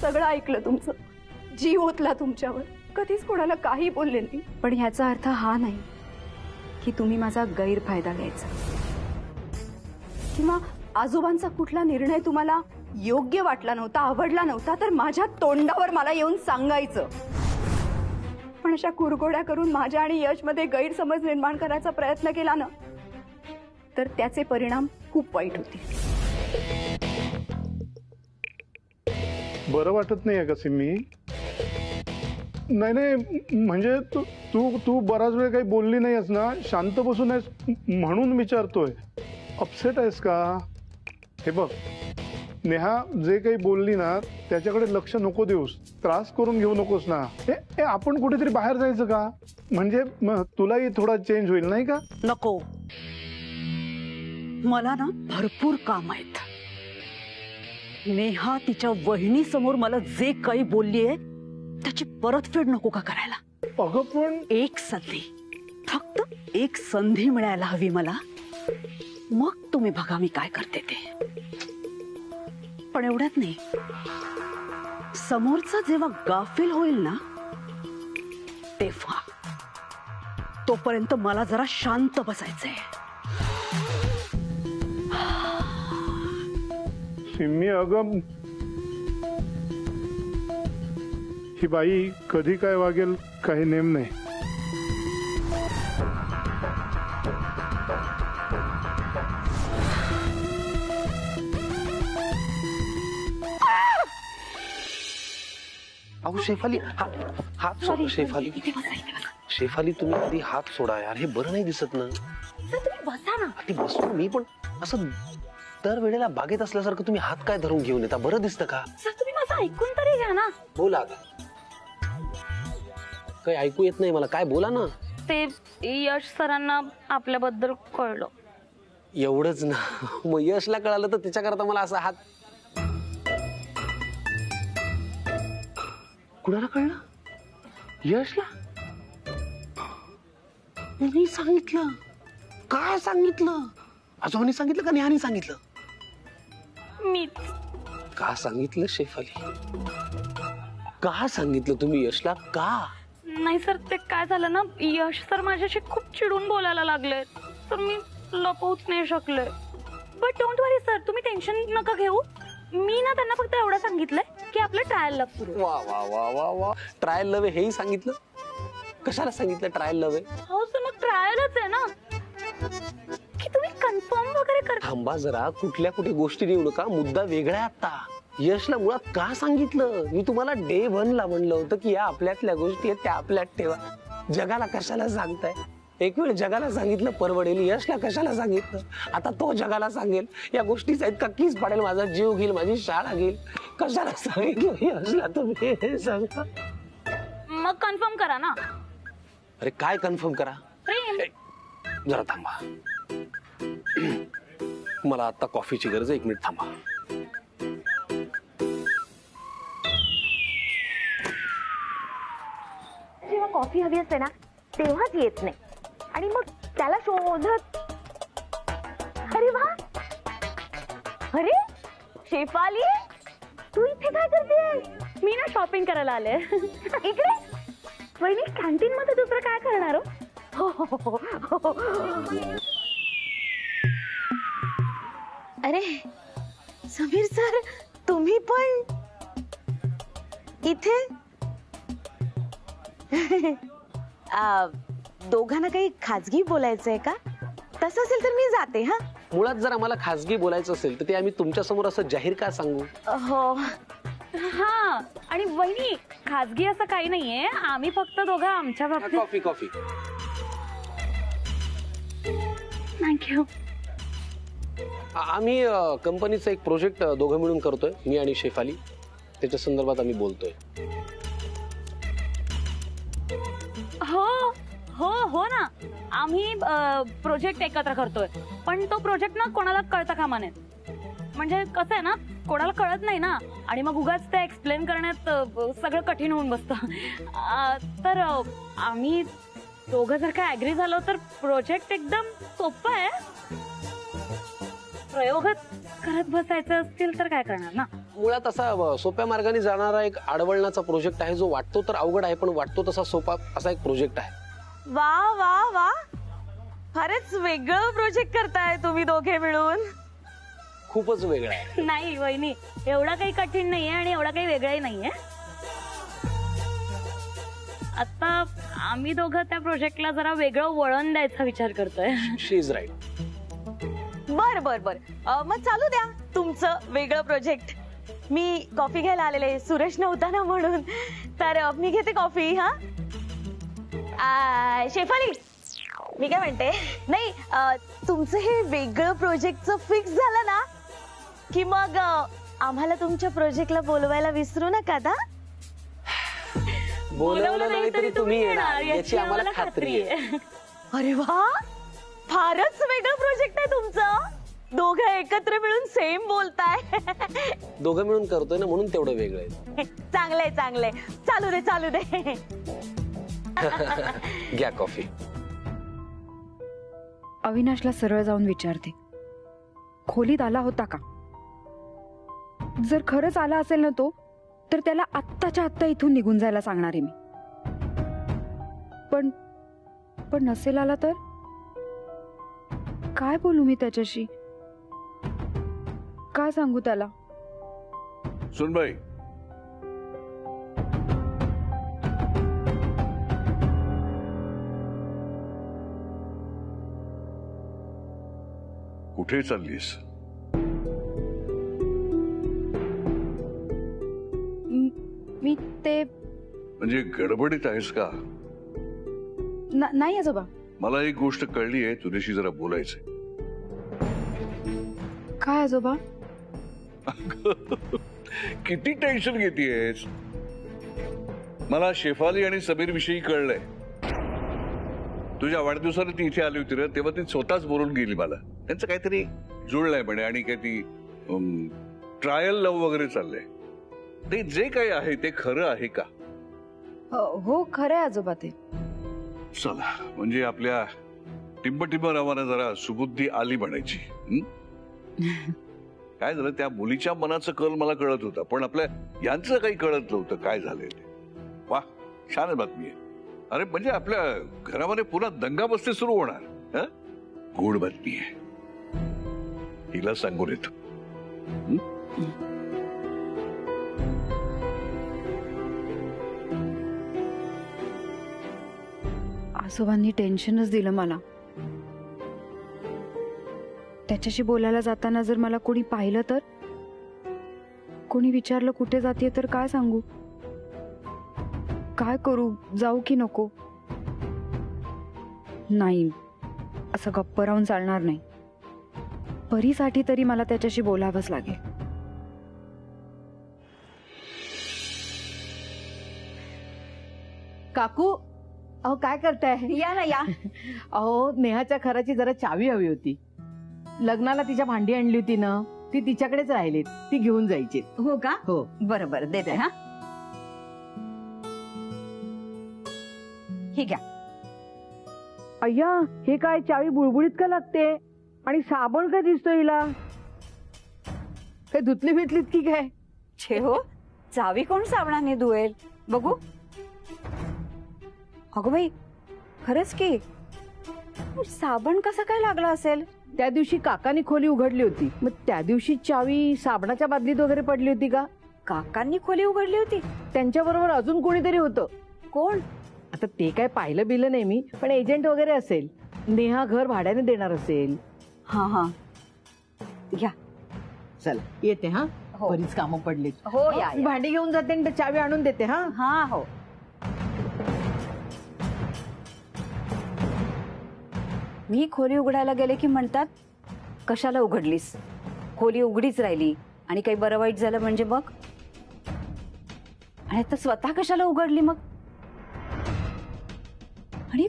सगळं ऐकलं तुमचं, जीव ओतला तुमच्यावर, कधीच कोणाला काही बोलले नाही. पण ह्याचा अर्थ हा नाही की तुम्ही माझा गैरफायदा घ्यायचा किंवा आजोबांचा कुठला निर्णय तुम्हाला योग्य वाटला नव्हता, आवडला नव्हता तर माझ्या तोंडावर मला येऊन सांगायचं. पण अशा कुरघोड्या करून माझ्या आणि यशमध्ये गैरसमज निर्माण करायचा प्रयत्न केला ना तर त्याचे परिणाम खूप वाईट होतील. बरं वाटत नाही का सिम्मी? नाही नाही, म्हणजे तू तू तू बराच वेळ काही बोलली नाहीस ना, शांत बसून आहेस म्हणून विचारतोय. अपसेट आहेस का? हे बघ नेहा, जे काही बोलली ना त्याच्याकडे लक्ष नको देऊस, त्रास करून घेऊ नकोस ना. हे आपण कुठेतरी बाहेर जायचं का? म्हणजे तुलाही थोडा चेंज होईल नाही का? नको, मला ना भरपूर काम आहेत. नेहा तिच्या वहिनी समोर मला जे काही बोललीये त्याची परतफेड नको का करायला? अगं पण एक संधी, फक्त एक संधी मिळायला हवी मला, मग तुम्ही बघा मी काय करते ते. पण एवढ्यात नाही, समोरचा जेव्हा गाफील होईल ना तेव्हा, तोपर्यंत मला जरा शांत बसायचंय. सिम्मी अगं, ही बाई कधी काय वागेल काही नेम नाही. अहो शेफाली, हात सोडा शेफाली. शेफाली तुम्ही आधी हात सोडा यार, हे बरं नाही दिसत ना. तुम्ही बसा ना. ती बसतो मी, पण असं दर वेळेला बागेत असल्यासारखं तुम्ही हात काय धरून घेऊन येता? बरं दिसतं का? सर तुम्ही माझं ऐकून तरी घ्या ना. बोला आता. काही ऐकू येत नाही मला, काय बोला ना. ते यश सरांना आपल्याबद्दल कळलं. एवढंच ना? मग यशला कळालं तर त्याच्याकरता मला असा हात. कुणाला कळलं? यशला? मी सांगितलं? काय सांगितलं? आजोबांनी सांगितलं का नेहानी सांगितलं? मीच. का सांगितलं शेफाली? का सांगितलं तुम्ही यशला? का? नाही सर, ते काय झालं ना, यश सर माझ्याशी खूप चिडून बोलायला लागले, तर मी लपवूच नाही शकले. बट डोंट वरी सर, तुम्ही टेन्शन नका घेऊ. मी ना त्यांना फक्त एवढं सांगितलंय की आपलं ट्रायल लव सुरू. वा वा वा वा वा, ट्रायल लव आहे हेही सांगितलं? कशाला सांगितलं ट्रायल लव आहे? हो सर, मग ट्रायलच आहे ना, की तुम्ही कन्फर्म वगैरे कर. थांबा जरा, कुठल्या कुठे गोष्टी नेऊ नका, मुद्दा वेगळा आहे आता. यशला मुळात का सांगितलं? मी तुम्हाला डे 1 ला म्हणलं होतं की या आपल्यातल्या गोष्टी आहेत त्या आपल्यात ठेवा. जगाला कशाला सांगताय? एक वेळ जगाला सांगितलं परवडेल, यशला कशाला सांगितलं? आता तो जगाला सांगेल या गोष्टीचा इतका कीस पाडेल, माझा जीव घेईल, माझी शाळा घेईल. कशाला सांगितलं यशला तुम्ही हे सांगा? मग कन्फर्म करा ना. अरे काय कन्फर्म करा? प्रेम. जरा थांबा, मला आता कॉफीची गरज आहे. 1 मिनिट थांबा. जेव्हा कॉफी हवी असते ना तेव्हाच येत नाही आणि मग त्याला शोधत. अरे वा, अरे शेफाली, तू इथे काय करते? मी ना शॉपिंग करायला आले. इकडे वहिनी कॅन्टीन मध्ये दुसरं काय करणार हो? अरे समीर सर, तुम्ही पण इथे? दोघांना काही खाजगी बोलायचंय का? तसं असेल तर मी जाते. हा, मुळात जर आम्हाला खासगी बोलायचं असेल तर ते आम्ही तुमच्या समोर असं जाहीर का सांगू? हो. हा, आणि वहिनी खाजगी असं काही नाहीये, आम्ही फक्त दोघं आमच्या बाबतीत. Coffee coffee. थँक्यू. आम्ही कंपनीचा एक प्रोजेक्ट दोघं मिळून करतोय, मी आणि शेफाली. त्याच्या संदर्भात आम्ही बोलतोय. हो हो हो ना, आम्ही प्रोजेक्ट एकत्र करतोय, पण तो प्रोजेक्ट ना कोणाला कळता कामा नये. म्हणजे कसं आहे ना, कोणाला कळत नाही ना, आणि मग उगाच ते एक्सप्लेन करण्यात सगळं कठीण होऊन बसतं. तर आम्ही दोघं जर का ऍग्री झालो तर प्रोजेक्ट एकदम सोपं आहे. प्रयोगच करत बसायचं असतील तर काय करणार ना. मुळात असा सोप्या मार्गाने जाणारा एक आडवळणाचा प्रोजेक्ट आहे, जो वाटतो तर अवघड आहे पण वाटतो तसा सोपा असा एक प्रोजेक्ट आहे. वा वा वा, फारच वेगळं प्रोजेक्ट करताय तुम्ही दोघे मिळून. खूपच वेगळा आहे. नाही वहिनी, एवढा काही कठीण नाहीये आणि एवढा काही वेगळाही नाहीये. आता आम्ही दोघं त्या प्रोजेक्टला जरा वेगळं वळण द्यायचा विचार करतोय. शी इज राईट. बर बर बर, मग चालू द्या तुमचं वेगळं प्रोजेक्ट. मी कॉफी घ्यायला आलेले, सुरेश नव्हता ना म्हणून, तर मी घेते कॉफी. हा शेफाली, मी काय म्हणते, नाही तुमचं हे वेगळं प्रोजेक्टचं फिक्स झालं ना की मग आम्हाला तुमच्या प्रोजेक्टला बोलवायला विसरू नका ना. बोलवलं नाही तरी तुम्ही येणार याची आम्हाला खात्री आहे. अरे वा, फारच वेगळं प्रोजेक्ट आहे तुमचं. दोघं एकत्र मिळून सेम बोलताय. दोघं मिळून करतोय ना म्हणून तेवढं वेगळं आहे. चांगलंय चांगलंय, चालू दे चालू दे. घ्या कॉफी. अविनाशला सरळ जाऊन विचारते, खोलीत आला होता का? जर खरंच आला असेल ना तो, तर त्याला आत्ताच्या आत्ता इथून निघून जायला सांगणार आहे मी. पण नसेल आला तर काय बोलू मी त्याच्याशी? काय सांगू त्याला? सुनबाई, कुठे चाललीस? मी ते म्हणजे गडबडीत आहेस का? नाही आजोबा. मला एक गोष्ट कळली आहे, तुझ्याशी जरा बोलायचंय. काय आजोबा? किती टेन्शन घेतीयस? मला शेफाली आणि समीर विषयी कळलंय. तुझ्या वाढदिवसाला ती इथे आली होती रे, तेव्हा ती स्वतःच बोलून गेली मला. त्यांचं काहीतरी जुळलंय म्हणे आणि काय ती ट्रायल लव्ह वगैरे चाललंय. ते जे काही आहे ते खरं आहे का? हो खरं आहे आजोबा ते. चला, म्हणजे आपल्या टिंब रावांना जरा सुबुद्धी आली म्हणायची. काय झालं, त्या मुलीच्या मनाचं कल मला कळत होता, पण आपल्या यांचं काही कळत नव्हतं काय झालंय ते. वा, छान बातमी आहे. अरे म्हणजे आपल्या घरामध्ये पुन्हा दंगा बस्ती सुरू होणार. गोड बातमी आहे, हिला सांगून येतो. आजोबांनी टेन्शनच दिलं मला. त्याच्याशी बोलायला जाताना जर मला कोणी पाहिलं तर, कोणी विचारलं कुठे जाते तर काय सांगू? काय करू, जाऊ की नको? नाही, असं गप्प राहून चालणार नाही. परीसाठी तरी मला त्याच्याशी बोलावंच लागेल. काकू, अहो काय करताय? या ना या. अहो, नेहाच्या घराची जरा चावी हवी होती. लग्नाला तिच्या भांडी आणली होती ना, ती तिच्याकडेच राहिलीत, ती घेऊन जायची. हो का? हो. बरं बरं, देते. हा, हे घ्या. अय्या, हे काय चावी बुळबुळीत का लागते? आणि साबण काय दिसतो हिला? काय धुतली भेटलीत की काय? छे हो, चावी कोण साबणाने धुवेल? बघू. अगं बाई, खरंच की. साबण कसा काय लागला असेल? त्या दिवशी काकांनी खोली उघडली होती, मग त्या दिवशी चावी साबणाच्या बादलीत वगैरे पडली होती का? काकांनी खोली उघडली होती? त्यांच्या बरोबर अजून कोणीतरी होतं. कोण? आता ते काय पाहिलं बिलं नाही मी, पण एजंट वगैरे असेल. नेहा घर भाड्याने देणार असेल. हा हा, घ्या. चला येते. हा, हो. बरीच कामं पडली. हो, या, मी या. भांडी घेऊन जाते आणि चावी आणून देते. हा हा, हो. मी खोली उघडायला गेले की म्हणतात, कशाला उघडलीस? खोली उघडीच राहिली आणि काही बरं वाईट झालं म्हणजे मग? आणि आता स्वतः कशाला उघडली मग? आणि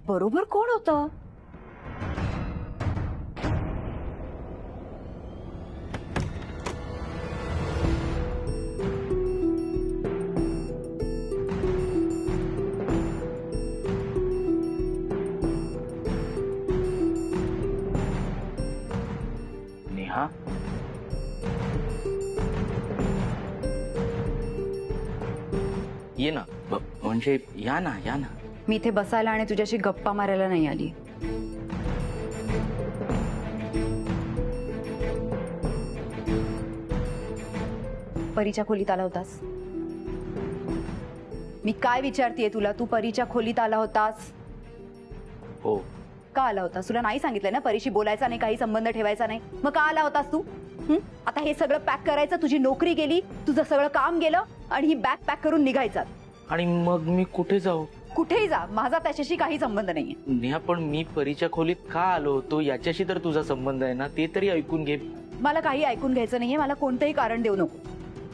बरोबर कोण होतं? नेहा, म्हणजे या ना या ना. मी इथे बसायला आणि तुझ्याशी गप्पा मारायला नाही आली. परीच्या खोलीत आला होतास? मी काय विचारतेय तुला, तू परीच्या खोलीत आला होतास? हो. का आला होतास? तुला नाही सांगितलं ना परीशी बोलायचा नाही, काही संबंध ठेवायचा नाही, मग का आला होतास तू? आता हे सगळं पॅक करायचं, तुझी नोकरी गेली, तुझं सगळं काम गेलं आणि ही बॅग पॅक करून निघायचं. आणि मग मी कुठे जाऊ? कुठेही जा, माझा त्याच्याशी काही संबंध नाहीये. नेहा पण मी परीच्या खोलीत का आलो होतो याच्याशी तर तुझा संबंध आहे ना, ते तरी ऐकून घे. मला काही ऐकून घ्यायचं नाहीये, मला कोणतंही कारण देऊ नको.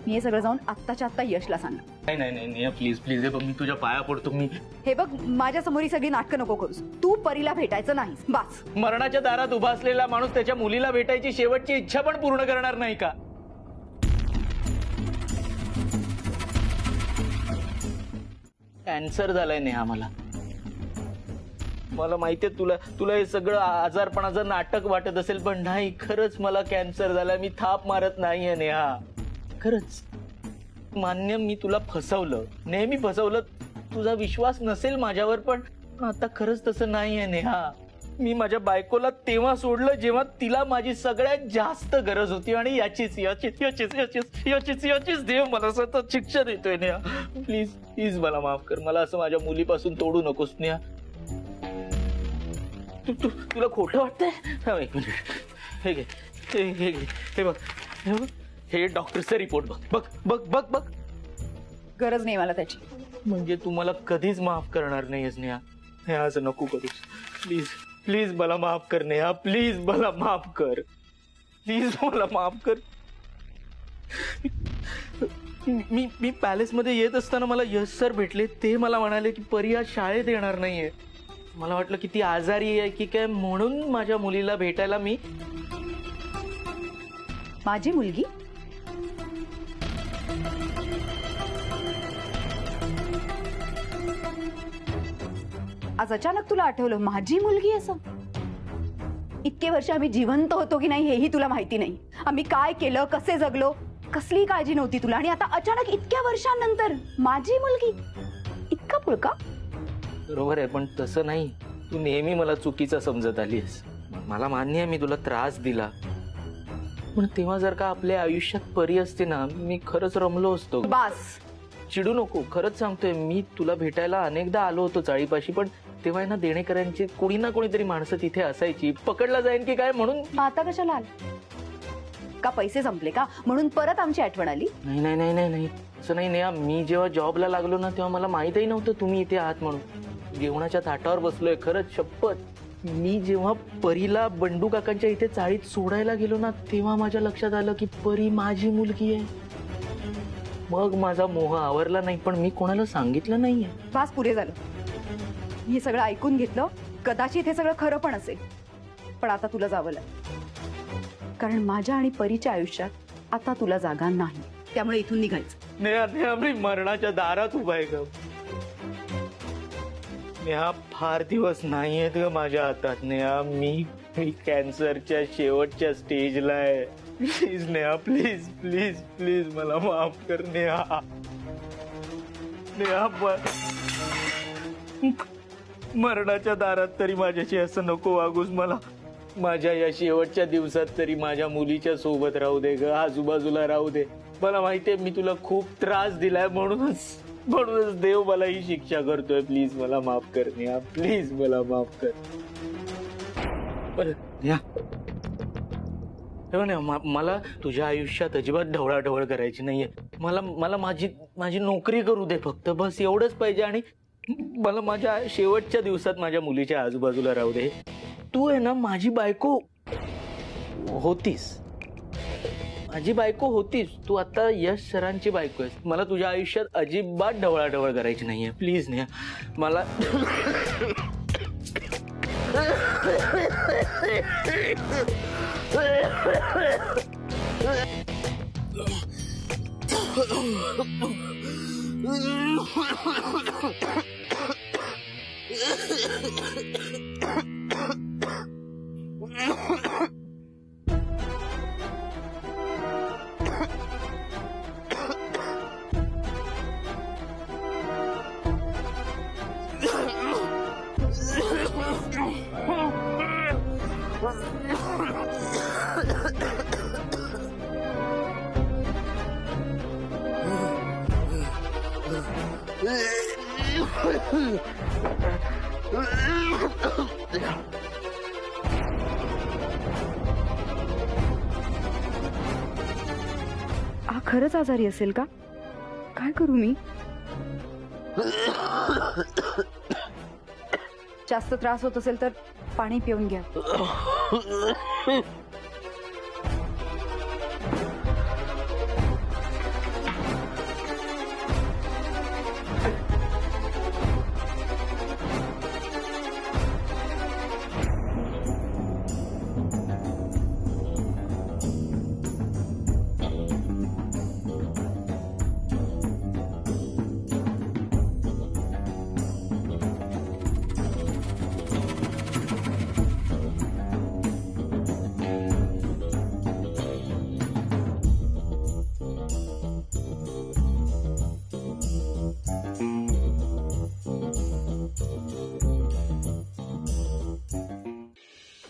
मी हे सगळं जाऊन आत्ताच्या आत्ता यशला सांग. नाही नाही नाही नेहा प्लीज प्लीज, हे बघ मी तुझ्या पाया पडतो. मी हे बघ, माझ्या समोर ही सगळी नाटकं नको करूस. तू परीला भेटायचं नाहीस, बस. मरणाच्या दारात उभा असलेला माणूस त्याच्या मुलीला भेटायची शेवटची इच्छा पण पूर्ण करणार नाही का? कॅन्सर झालाय नेहा मला. मला माहितीये तुला हे सगळं आजारपणाचं नाटक वाटत असेल, पण नाही, खरंच मला कॅन्सर झालाय. मी थाप मारत नाहीये नेहा, खरंच. मान्य, मी तुला फसवलं, नेहमी फसवलं. तुझा विश्वास नसेल माझ्यावर, पण आता खरंच तसं नाहीये नेहा. मी माझ्या बायकोला तेव्हा सोडलं जेव्हा तिला माझी सगळ्यात जास्त गरज होती, आणि याचीच देव मला सतत शिक्षा देतोय नेहा. प्लीज प्लीज मला माफ कर. मला असं माझ्या मुलीपासून तोडू नकोस नेहा. तुला खोटं वाटतंय? एक मिनिट, हे घे, हे घे, हे बघ, हे डॉक्टरचा रिपोर्ट बघ बघ बघ बघ बघ. गरज नाही मला त्याची. म्हणजे तू मला कधीच माफ करणार नाहीयेस नेहा. हे असं नको करूस. प्लीज प्लीज मला माफ कर नेहा. प्लीज मला माफ कर. प्लीज मला माफ कर. मी पॅलेस मध्ये येत असताना मला यश सर भेटले. ते मला म्हणाले की परी आज शाळेत येणार नाहीये. मला वाटलं की ती आजारी आहे की काय, म्हणून माझ्या मुलीला भेटायला मी. माझी मुलगी? आज अचानक तुला आठवलं माझी मुलगी असं? इतके वर्ष आम्ही जिवंत होतो की नाही हेही तुला माहिती नाही. आम्ही काय केलं, कसे जगलो, कसली काळजी नव्हती तुला, आणि आता अचानक इतक्या वर्षांनंतर माझी मुलगी? इतका पुळका? बरोबर आहे, पण तसं नाही. तू नेहमी मला चुकीचा समजत आलीस. मला मान्य आहे मी तुला त्रास दिला, पण तेव्हा जर का आपल्या आयुष्यात परी असते ना, मी खरंच रमलो असतो. बास, चिडू नको. खरंच सांगतोय, मी तुला भेटायला अनेकदा आलो होतो चाळीपाशी, पण तेव्हा ना देणेकरांची कोणी ना कोणीतरी माणसं तिथे असायची. पकडला जाईन की काय म्हणून. आता कशाला आल? का पैसे संपले का म्हणून परत आमची आठवण आली? नाही नाही नाही नाही नाही, असं नाही नेहा. मी जेव्हा जॉबला लागलो ना, तेव्हा मला माहितही नव्हतं तुम्ही इथे आहात म्हणून. जेवणाच्या ताटावर बसलोय, खरंच शपथ. मी जेव्हा परीला बंडू काकांच्या इथे चाळीत सोडायला गेलो ना, तेव्हा माझ्या लक्षात आलं की परी माझी मुलगी आहे. मग माझा मोह आवरला नाही, पण मी कोणाला सांगितलं नाहीये. बास, पुरे झालं. हे सगळं ऐकून घेतलं. कदाचित हे सगळं खरं पण असेल, पण आता तुला जावं लागेल, कारण माझ्या आणि परीच्या आयुष्यात आता तुला जागा नाही. त्यामुळे इथून निघायचं. नेहा नेहा, मी मरणाच्या दारात उभा आहे ग. नेहा, फार दिवस नाहीयेत ग माझ्या हातात. नेहा, मी कॅन्सरच्या शेवटच्या स्टेजला आहे. Please Neha, please please please मला माफ कर नेहा. नेहा, मरणाच्या दारात तरी माझ्याशी असं नको वागूस. मला माझ्या या शेवटच्या दिवसात तरी माझ्या मुलीच्या सोबत राहू दे ग, आजूबाजूला राहू दे. मला माहितीये मी तुला खूप त्रास दिलाय, म्हणूनच देव मला ही शिक्षा करतोय. प्लीज मला माफ कर नेहा. प्लीज मला माफ कर. नेहा, मला तुझ्या आयुष्यात अजिबात ढवळाढवळ करायची नाहीये. मला माझी नोकरी करू दे फक्त, बस एवढंच पाहिजे. आणि मला माझ्या शेवटच्या दिवसात माझ्या मुलीच्या आजूबाजूला राहू दे. तू आहे ना माझी बायको होतीस. माझी बायको होतीस. तू आता यश सरांची बायको आहेस. मला तुझ्या आयुष्यात अजिबात ढवळाढवळ करायची नाहीये. प्लीज नेहा, मला हा खरंच आजारी असेल का? काय करू मी? जास्त त्रास होत असेल तर पाणी पिऊन घ्या.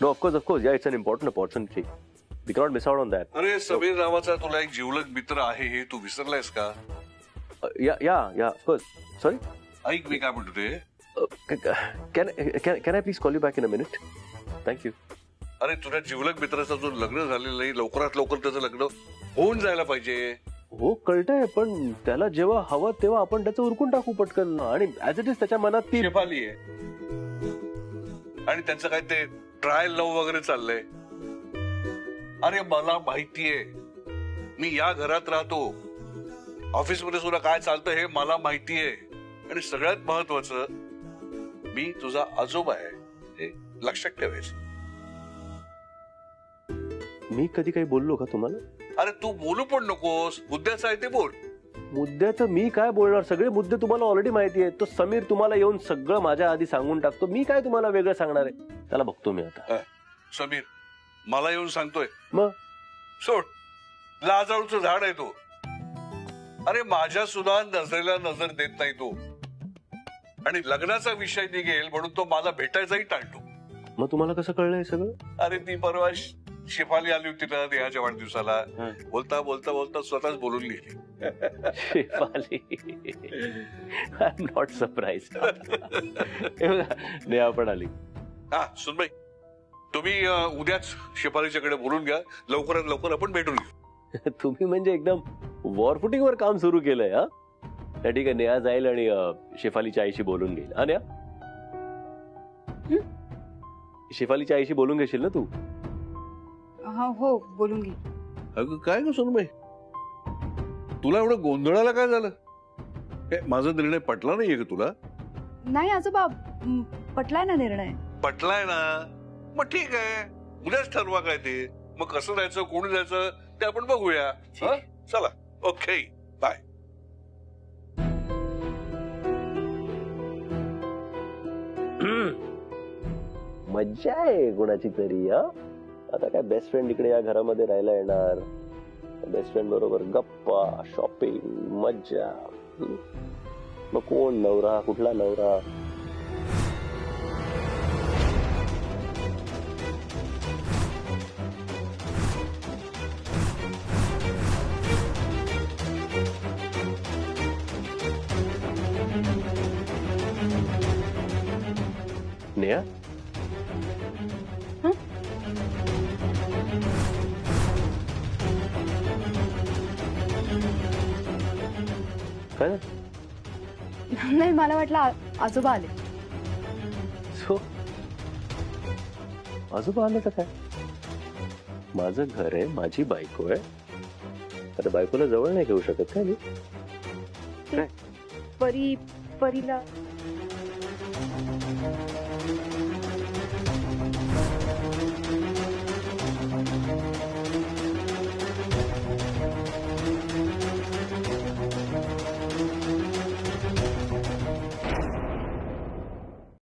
No, of course. Yeah, it's an important opportunity. We cannot miss out on that. अरे समीर नावाचा तुला एक जिवलग मित्र आहे हे तू विसरलायस का? Yeah, of course. Sorry? ऐक मी काय म्हणतो ते. Can I please call you back in a minute? Thank you. अरे तुझ्या जिवलग मित्राचं अजून लग्न झालेलं नाही, लवकरात लवकर त्याचं लग्न होऊन जायला पाहिजे. हो कळतंय, पण त्याला जेव्हा हवं तेव्हा आपण त्याचं उरकून टाकू पटकन. आणि ऍज इट इज त्याच्या मनात ती शेफाली आहे आणि त्यांचं काय ते ट्रायल लव्ह वगैरे चाललंय. अरे मला माहितीये, मी या घरात राहतो, ऑफिसमध्ये सुद्धा काय चालतं हे मला माहितीये. आणि सगळ्यात महत्वाचं, मी तुझा आजोबा आहे हे लक्षात ठेवायचं. मी कधी काही बोललो का तुम्हाला? अरे तू बोलू पण नकोस, मुद्द्याचं आहे ते बोल. मुद्द्याचं मी काय बोलणार? सगळे मुद्दे तुम्हाला ऑलरेडी माहिती आहेत. तो समीर तुम्हाला येऊन सगळं माझ्या आधी सांगून टाकतो. मी काय तुम्हाला वेगळं सांगणार आहे? त्याला बघतो मी आता. समीर मला येऊन सांगतोय? मग सोड, लाजाळूचं झाड आहे तो. अरे माझ्या सुद्धा नजरेला नजर देत नाही तो. आणि लग्नाचा विषय निघेल म्हणून तो मला भेटायचाही टाळतो. मग तुम्हाला कसं कळलं हे सगळं? अरे ती परवा शेफाली आली होती ना देहाच्या वाढदिवसाला. बोलता बोलता बोलता स्वतःच बोलून लिहिली. Shefali, I am not surprise. Neha पण आली. हा सुनबाई, तुम्ही उद्याच शेफालीच्याकडे बोलून घ्या, लवकरात लवकर आपण भेटून घेऊ. तुम्ही म्हणजे एकदम वॉर वर काम सुरू केलंय. हा ठीक आहे, नेहा जाईल आणि शेफालीच्या आईशी बोलून घेईल. हा नेहा, शेफालीच्या आईशी बोलून घेशील ना तू? हा हो, बोलून घे. अगं काय ग सुनबाई, तुला एवढं गोंधळाला काय झालं? माझा निर्णय पटला नाहीये का तुला? नाही आजोबा, पटलाय ना निर्णय. पटलाय ना, मग ठीक आहे, उद्याच ठरवा काय ते. मग कसं जायचं, कोणी जायचं ते आपण बघूया. हा? चला, ओके, बाय. मज्जा आहे कोणाची तरी. हा आता काय बेस्ट फ्रेंड इकडे या घरामध्ये राहायला येणार. बेस्ट फ्रेंड बरोबर गप्पा, शॉपिंग, मज्जा. मग कोण नवरा, कुठला नवरा? नेहा, काय? नाही, मला वाटलं आजोबा आले. सो आजोबा आले का काय? माझं घर आहे, माझी बायको आहे. आता बायकोला जवळ नाही घेऊ शकत काय मी? परीला